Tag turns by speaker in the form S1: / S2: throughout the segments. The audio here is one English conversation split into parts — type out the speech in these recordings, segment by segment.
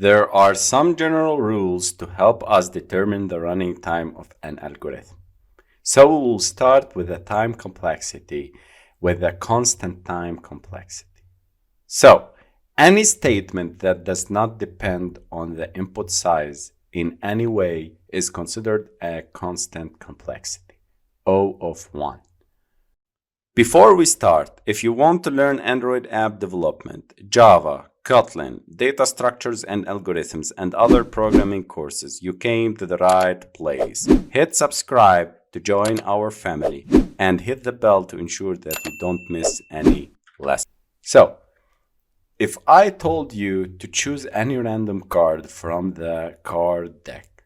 S1: There are some general rules to help us determine the running time of an algorithm. So we will start with the time complexity with a constant time complexity. So any statement that does not depend on the input size in any way is considered a constant complexity, O of 1. Before we start, if you want to learn Android app development, Java, Kotlin, data structures and algorithms, and other programming courses, you came to the right place. Hit subscribe to join our family and hit the bell to ensure that you don't miss any lesson. So, if I told you to choose any random card from the card deck,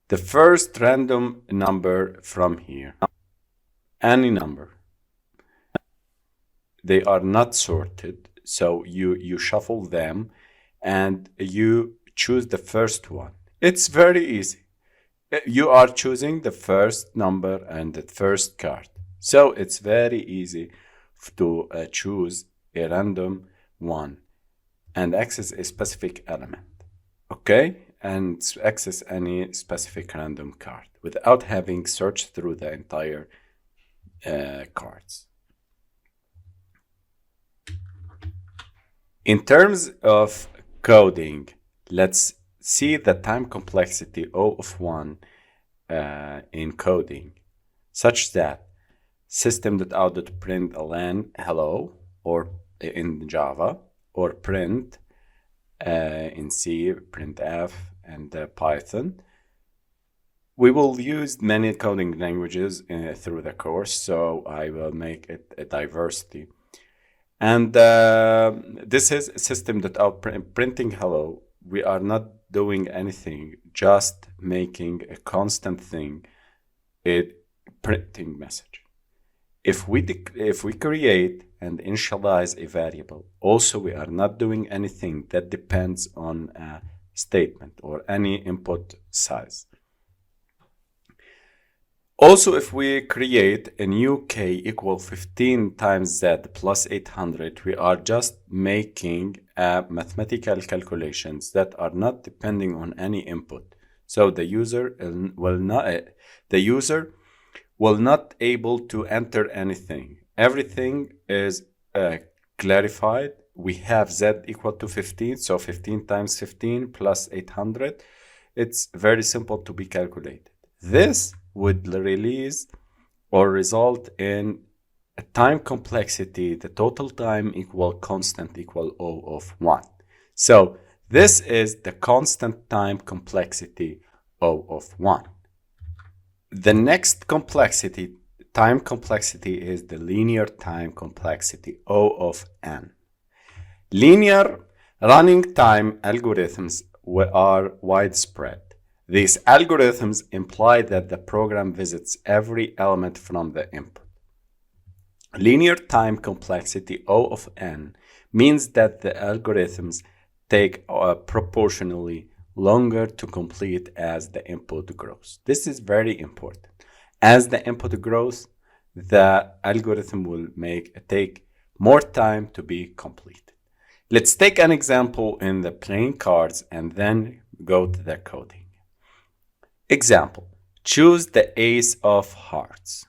S1: the first random number from here, any number, they are not sorted, so you shuffle them and you choose the first one. It's very easy. You are choosing the first number and the first card, so it's very easy to choose a random one and access a specific element, okay, and access any specific random card without having searched through the entire cards. In terms of coding, let's see the time complexity O of 1 in coding, such that system.out.println hello, or in Java, or print in C, printf, and Python. We will use many coding languages through the course, so I will make it a diversity. And this is system.out printing hello. We are not doing anything, just making a constant thing, a printing message. If we create and initialize a variable, also we are not doing anything that depends on a statement or any input size. Also, if we create a new k equal 15 times z plus 800, we are just making mathematical calculations that are not depending on any input. So the user will not able to enter anything. Everything is clarified. We have z equal to 15, so 15 times 15 plus 800. It's very simple to be calculated. This would release or result in a time complexity, the total time equal constant equal O of 1. So this is the constant time complexity O of 1. The next complexity, time complexity, is the linear time complexity O of n. Linear running time algorithms are widespread. These algorithms imply that the program visits every element from the input. Linear time complexity O of n means that the algorithms take proportionally longer to complete as the input grows. This is very important. As the input grows, the algorithm will take more time to be completed. Let's take an example in the playing cards and then go to the coding. Example, choose the ace of hearts.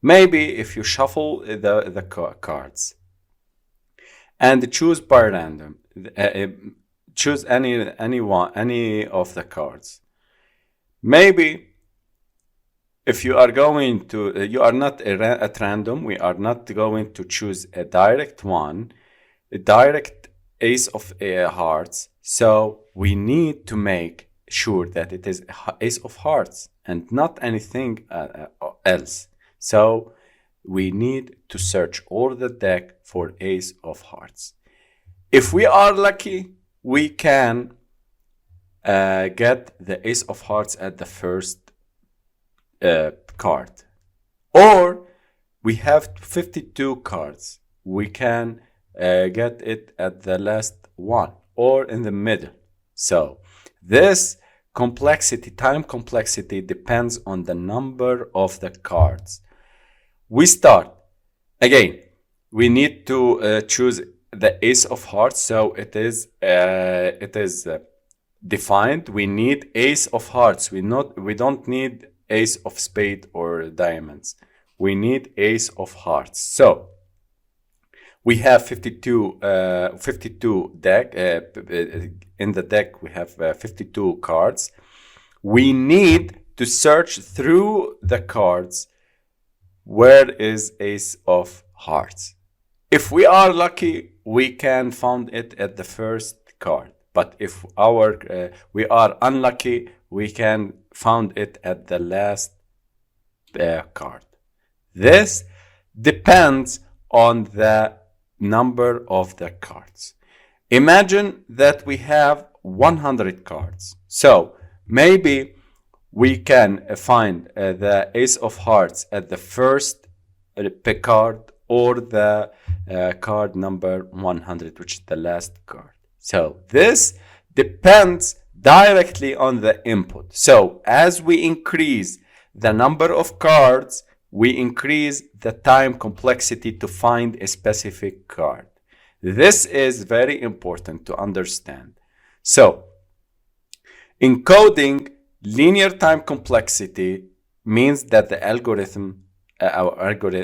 S1: Maybe if you shuffle the cards and choose by random, choose any of the cards. Maybe if you are going to, you are not at random, we are not going to choose a direct one, a direct ace of hearts. So we need to make sure that it is ace of hearts and not anything else. So we need to search all the deck for ace of hearts. If we are lucky, we can get the ace of hearts at the first card. Or we have 52 cards. We can get it at the last one or in the middle. So this complexity, time complexity, depends on the number of the cards. We start. Again, we need to choose the ace of hearts, so it is defined. We need ace of hearts. We don't need ace of spade or diamonds. We need ace of hearts. So we have 52 deck. In the deck we have 52 cards. We need to search through the cards. Where is ace of hearts? If we are lucky, we can find it at the first card. But if we are unlucky, we can find it at the last card. This depends on the number of the cards. Imagine that we have 100 cards. So maybe we can find the ace of hearts at the first card, or the card number 100, which is the last card. So this depends directly on the input. So as we increase the number of cards, we increase the time complexity to find a specific card. This is very important to understand. So in coding, linear time complexity means that the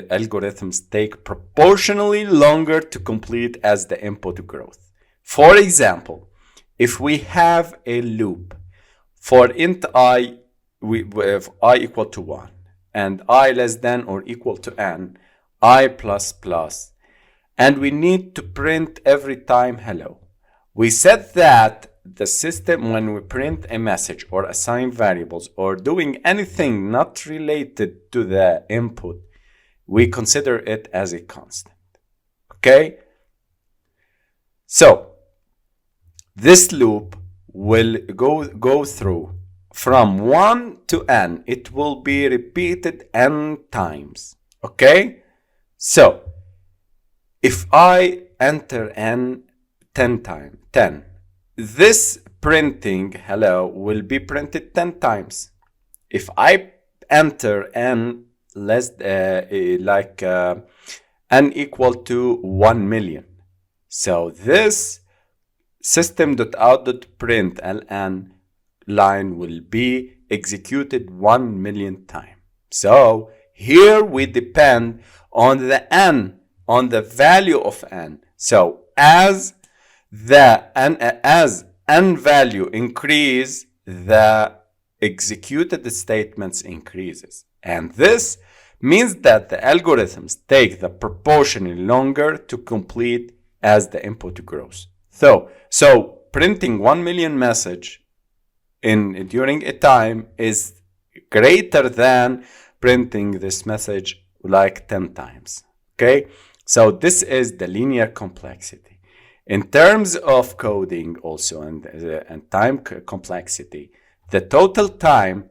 S1: algorithms take proportionally longer to complete as the input growth. For example, if we have a loop for int I, with I equal to 1 and I less than or equal to n, I plus plus, and we need to print every time hello. We said that the system, when we print a message or assign variables or doing anything not related to the input, we consider it as a constant. Okay? So this loop will go through from 1 to n. It will be repeated n times. Okay? So if I enter n 10 times, this printing hello will be printed 10 times. If I enter n less n equal to 1 million, so this system.out.println line will be executed 1 million times. So here we depend on the n, on the value of n. So as n value increase, the executed statements increases, and this means that the algorithms take the proportionally longer to complete as the input grows. So printing 1 million message during a time is greater than printing this message like 10 times. Okay, so this is the linear complexity. In terms of coding also and time complexity, the total time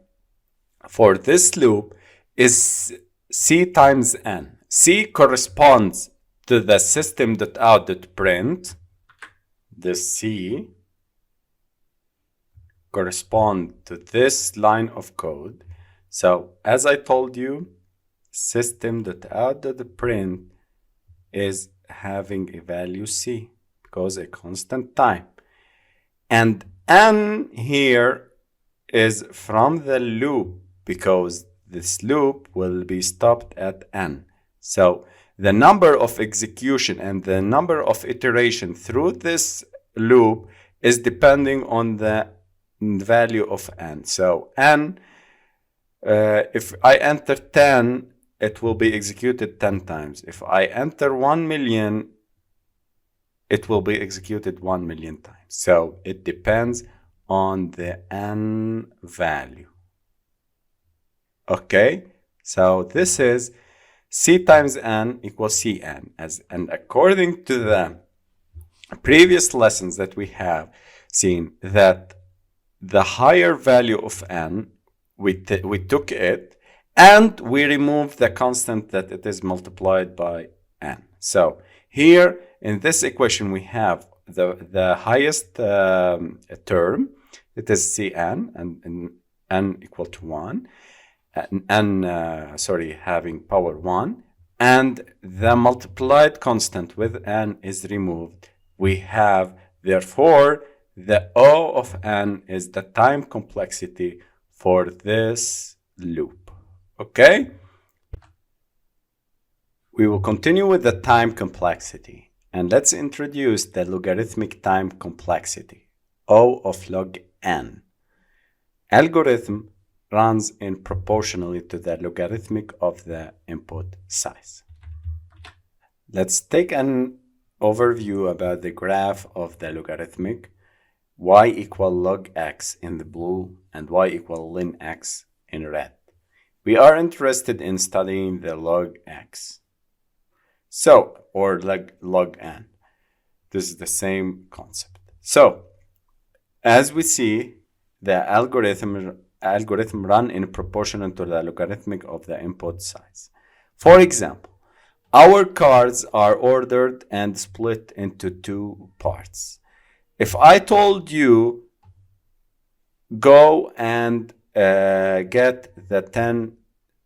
S1: for this loop is C times n. C corresponds to the system.out.print. The C corresponds to this line of code. So as I told you, system.out.print is having a value C, because a constant time, and n here is from the loop, because this loop will be stopped at n. So the number of execution and the number of iteration through this loop is depending on the value of n. So n, if I enter 10, it will be executed 10 times. If I enter 1 million, it will be executed 1 million times. So it depends on the n value. Okay, so this is C times n equals Cn. And according to the previous lessons that we have seen, that the higher value of n, we took it and we removed the constant that it is multiplied by n. So here in this equation we have the highest term, it is Cn, and n equal to 1, having power 1, and the multiplied constant with n is removed. We have, therefore, the O of n is the time complexity for this loop. Okay? We will continue with the time complexity, and let's introduce the logarithmic time complexity, O of log n. Algorithm runs in proportionally to the logarithmic of the input size. Let's take an overview about the graph of the logarithmic. Y equal log x in the blue and y equal ln x in red. We are interested in studying the log x. So, or log n. This is the same concept. So, as we see, the algorithm run in proportion to the logarithmic of the input size. For example, our cards are ordered and split into two parts. If I told you, go and get the 10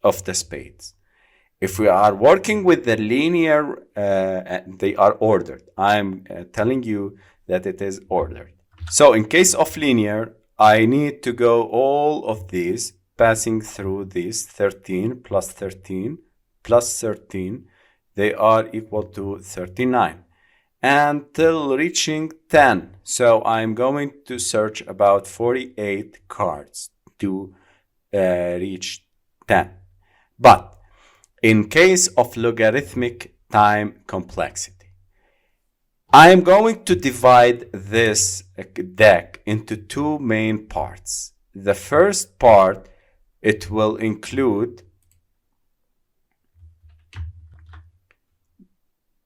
S1: of the spades. If we are working with the linear, they are ordered. I'm telling you that it is ordered. So in case of linear, I need to go all of these, passing through these 13 plus 13 plus 13. They are equal to 39 until reaching 10. So I'm going to search about 48 cards to reach 10. But in case of logarithmic time complexity, I am going to divide this deck into two main parts. The first part, it will include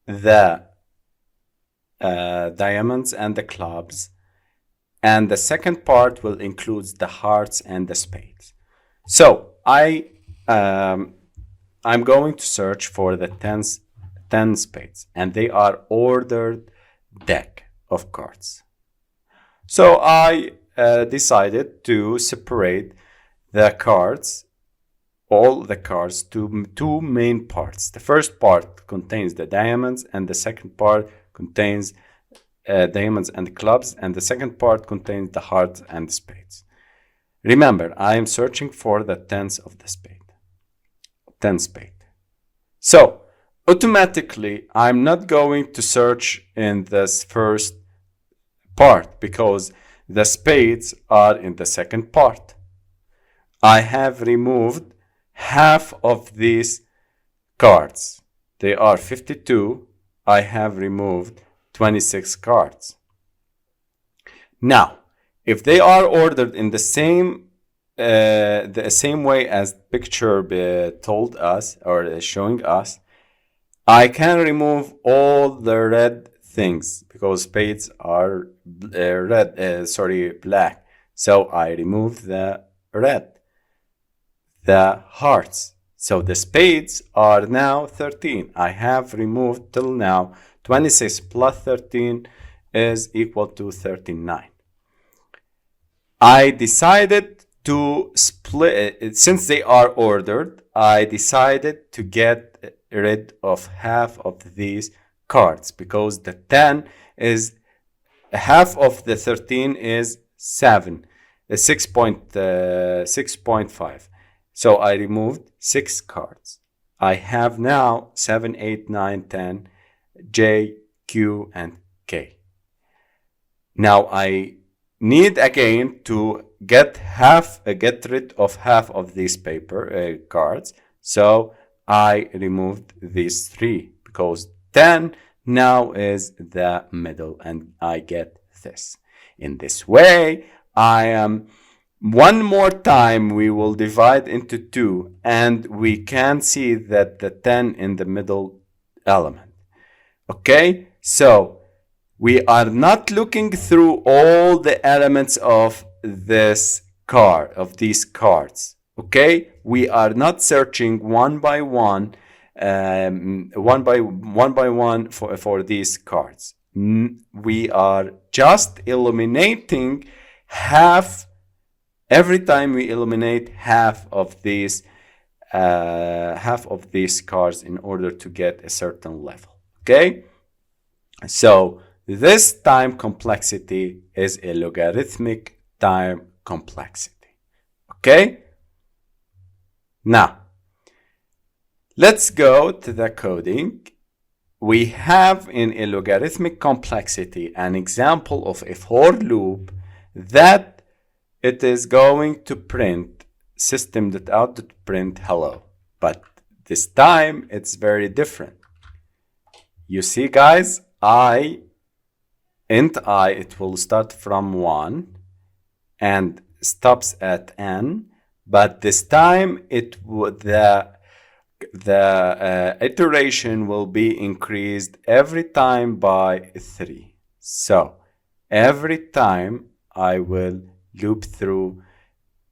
S1: the diamonds and the clubs, and the second part will include the hearts and the spades. So I'm going to search for the 10 spades, and they are ordered deck of cards. So I decided to separate the cards, all the cards, to two main parts. The first part contains the diamonds, and the second part contains diamonds and clubs, and the second part contains the hearts and the spades. Remember, I am searching for the tens of the spade. 10 spade. So automatically, I'm not going to search in this first part because the spades are in the second part. I have removed half of these cards. They are 52. I have removed 26 cards. Now, if they are ordered in the same way as picture told us or showing us, I can remove all the red things because spades are black. So I remove the red, the hearts. So the spades are now 13. I have removed till now 26 plus 13 is equal to 39. I decided to split, since they are ordered, I decided to get rid of half of these cards because the 10 is half of the 13 is 6.5. So I removed 6 cards. I have now 7, 8, 9, 10, J, Q, and K. Now I need again to get rid of half of these paper cards. So I removed these 3 because 10 now is the middle, and I get this. In this way, one more time we will divide into 2, and we can see that the 10 in the middle element. Okay, so we are not looking through all the elements of this card, of these cards. Okay, we are not searching one by one for these cards. We are just eliminating half. Every time we eliminate half of these half of these cars in order to get a certain level. Okay, so this time complexity is a logarithmic time complexity. Okay, now let's go to the coding. We have in a logarithmic complexity an example of a for loop that it is going to print system.out.print hello, but this time it's very different. You see, guys, int I, it will start from 1 and stops at n, but this time the iteration will be increased every time by 3. So every time I will loop through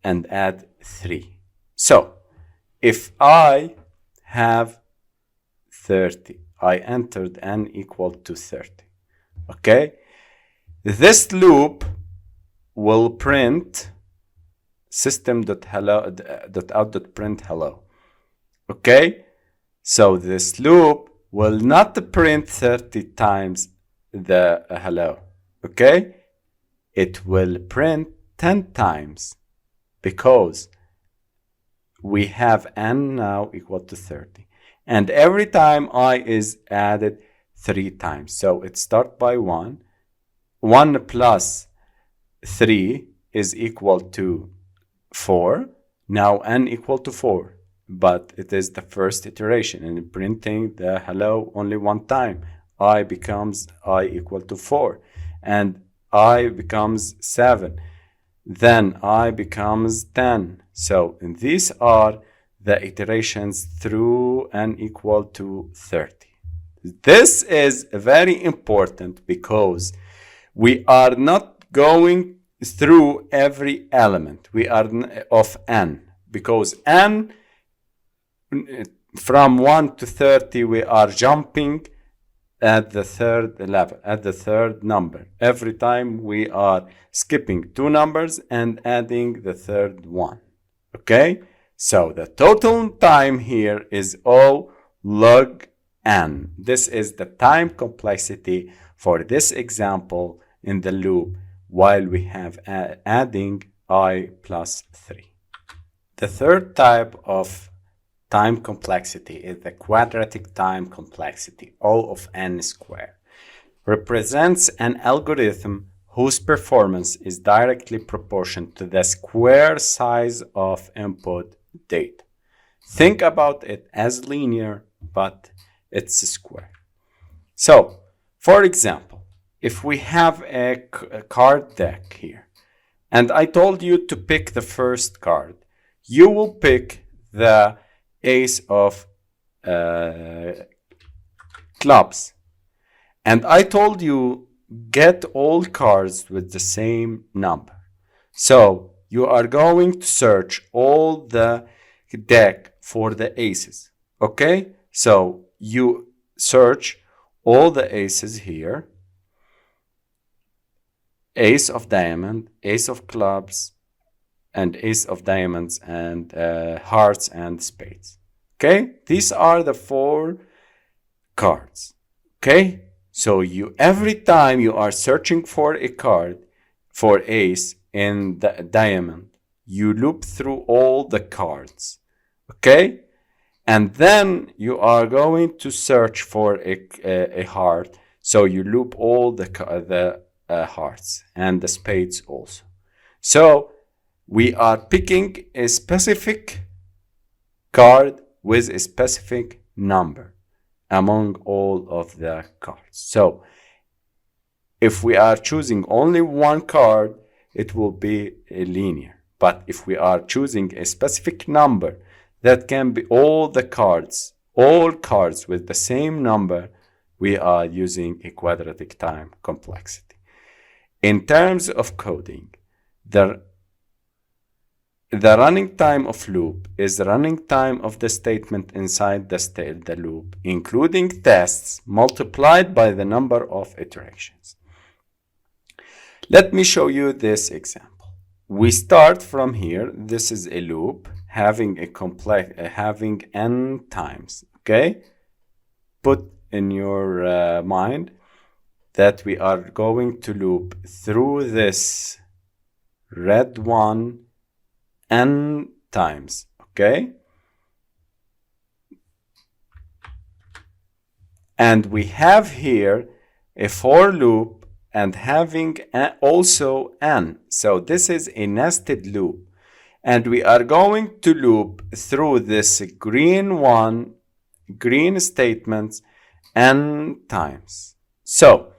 S1: and add 3. So if I have 30, I entered n equal to 30. Okay, this loop will print system.out.print hello. Okay, so this loop will not print 30 times the hello. Okay, it will print 10 times because we have n now equal to 30. And every time I is added 3 times. So it starts by 1. 1 plus 3 is equal to 4. Now n equal to 4. But it is the first iteration and printing the hello only one time. I becomes I equal to 4. And I becomes 7. Then I becomes 10. So these are the iterations through n equal to 30. This is very important because we are not going through every element. We are of n, because n from 1 to 30 we are jumping at the third level, at the third number. Every time we are skipping 2 numbers and adding the third one. Okay, so the total time here is O log n. This is the time complexity for this example in the loop while we have adding I plus 3. The third type of time complexity is the quadratic time complexity, O of n squared. Represents an algorithm whose performance is directly proportional to the square size of input data. Think about it as linear, but it's a square. So, for example, if we have a card deck here, and I told you to pick the first card, you will pick the ace of clubs. And I told you get all cards with the same number. So you are going to search all the deck for the aces. Okay? So you search all the aces here. Ace of diamond, ace of clubs, and ace of diamonds, and hearts and spades. Okay? These are the 4 cards. Okay? So you every time you are searching for a card for ace in the diamond, you loop through all the cards. Okay? And then you are going to search for a heart. So you loop all the hearts and the spades also. So we are picking a specific card with a specific number among all of the cards. So if we are choosing only one card, it will be linear. But if we are choosing a specific number, that can be all cards with the same number, we are using a quadratic time complexity. In terms of coding, the running time of loop is the running time of the statement inside the loop, including tests, multiplied by the number of iterations. Let me show you this example. we start from here. This is a loop having a complex, having n times. Okay, put in your mind that we are going to loop through this red one n times. Okay, and we have here a for loop and having also n. So this is a nested loop. And we are going to loop through this green statements n times. So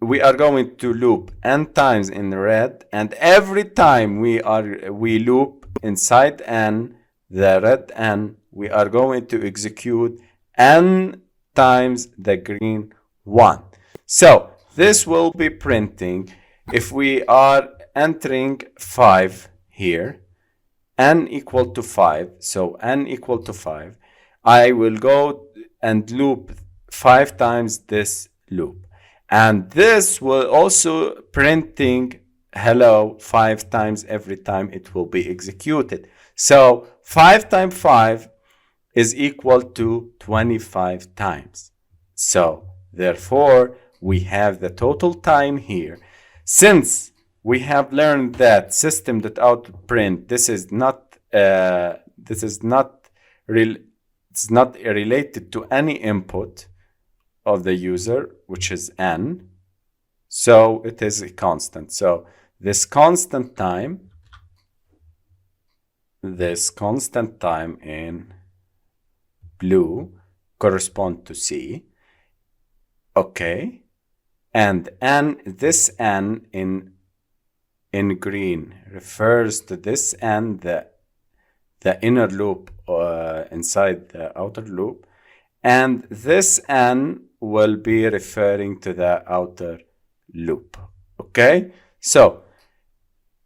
S1: we are going to loop n times in red, and every time we loop inside n, the red n, we are going to execute n times the green one. So this will be printing if we are entering 5 here, n equal to 5. So n equal to 5. I will go and loop 5 times this loop. And this will also printing hello 5 times every time it will be executed. So 5 times 5 is equal to 25 times. So therefore, we have the total time here. Since we have learned that system.out.print, this is not related to any input of the user, which is n. So it is a constant. So this constant time in blue correspond to C. Okay. And this n in green refers to this n, the inner loop inside the outer loop, and this n will be referring to the outer loop. Okay, so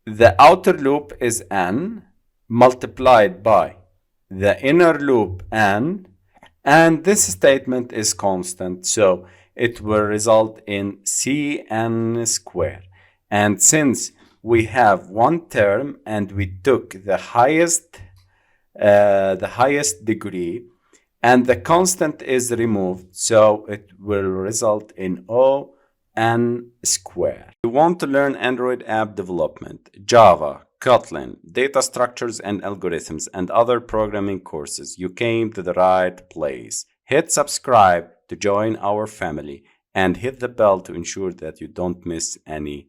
S1: the outer loop is n multiplied by the inner loop n, and this statement is constant, so it will result in Cn squared. And since we have one term and we took the highest degree and the constant is removed, so it will result in O(n) squared. You want to learn Android app development, Java, Kotlin, data structures and algorithms, and other programming courses, you came to the right place. Hit subscribe to join our family and hit the bell to ensure that you don't miss any